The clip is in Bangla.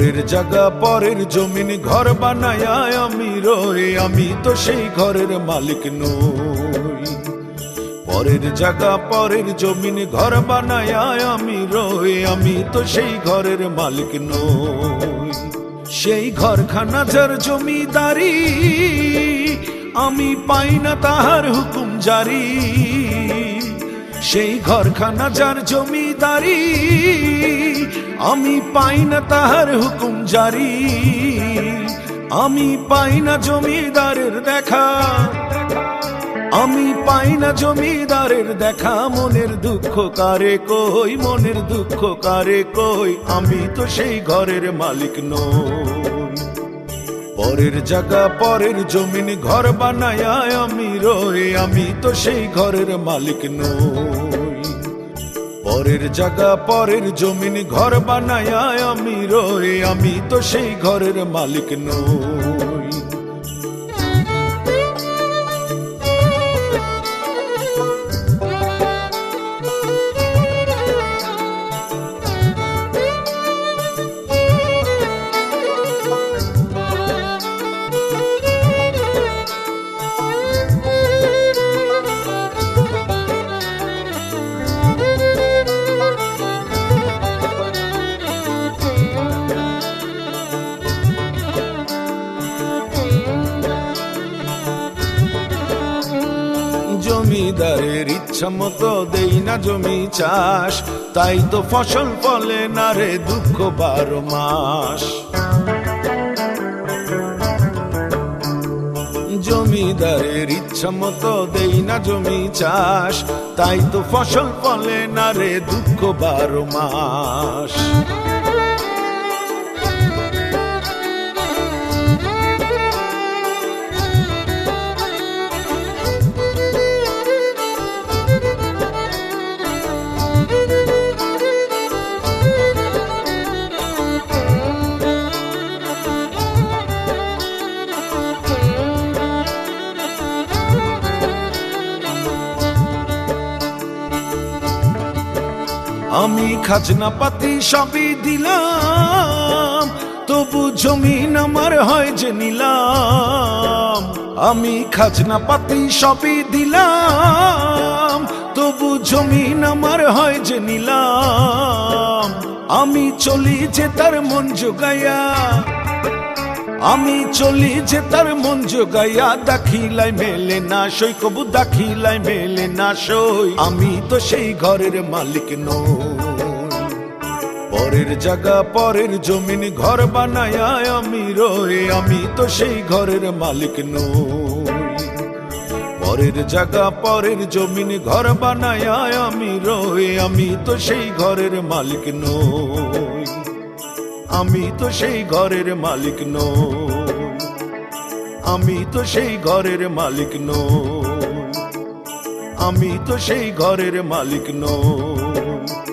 পরের জায়গা পরের জমিন ঘর বানায়া আমি রই, আমি তো সেই ঘরের মালিক নই। পরের জায়গা পরের জমিন ঘর বানায়া আমি রই, আমি তো সেই ঘরের মালিক নই। সেই ঘরখানা যার জমিদারি, আমি পাই না তাহার হুকুম জারি। সেই ঘরখানা যার জমিদারি, আমি পাই না তাহার হুকুম জারি। আমি পাই না জমিদারের দেখা, আমি পাই না জমিদারের দেখা। মনের দুঃখ কারে কই, মনের দুঃখ কারে কই, আমি তো সেই ঘরের মালিক নই। পরের জায়গা পরের জমিন ঘর বানায়া আমি রই, আমি তো সেই ঘরের মালিক নই। পরের জায়গা পরের জমিন ঘর বানায়া আমি রই, আমি তো সেই ঘরের মালিক নই। জমিদারের ইচ্ছা মতো দেই না জমি চাষ, তাই তো ফসল ফলে না রে দুঃখ 12 মাস। জমিদারের ইচ্ছা মতো দেই না জমি চাষ, তাই তো ফসল ফলে না রে দুঃখ 12 মাস। আমি খাজনা পাতি সবই দিলাম, তবু জমিন আমার হয় যে নিলাম। আমি খাজনা পাতি সবই দিলাম, তবু জমিন আমার হয় যে নিলাম। আমি চলি যে তার মন জোগাইয়া, আমি চলি যে তার মন জোগাইয়া। দাখিলাই মেলে না সই, কবু দাখিলাই মেলে না সই, আমি তো সেই ঘরের মালিক নই। পরের জায়গা পরের জমিন ঘর বানায়া আমি রই, আমি তো সেই ঘরের মালিক নই। পরের জায়গা পরের জমিন ঘর বানায়া আমি রই, আমি তো সেই ঘরের মালিক নই। আমি তো সেই ঘরের মালিক নই, আমি তো সেই ঘরের মালিক নই, আমি তো সেই ঘরের মালিক নই।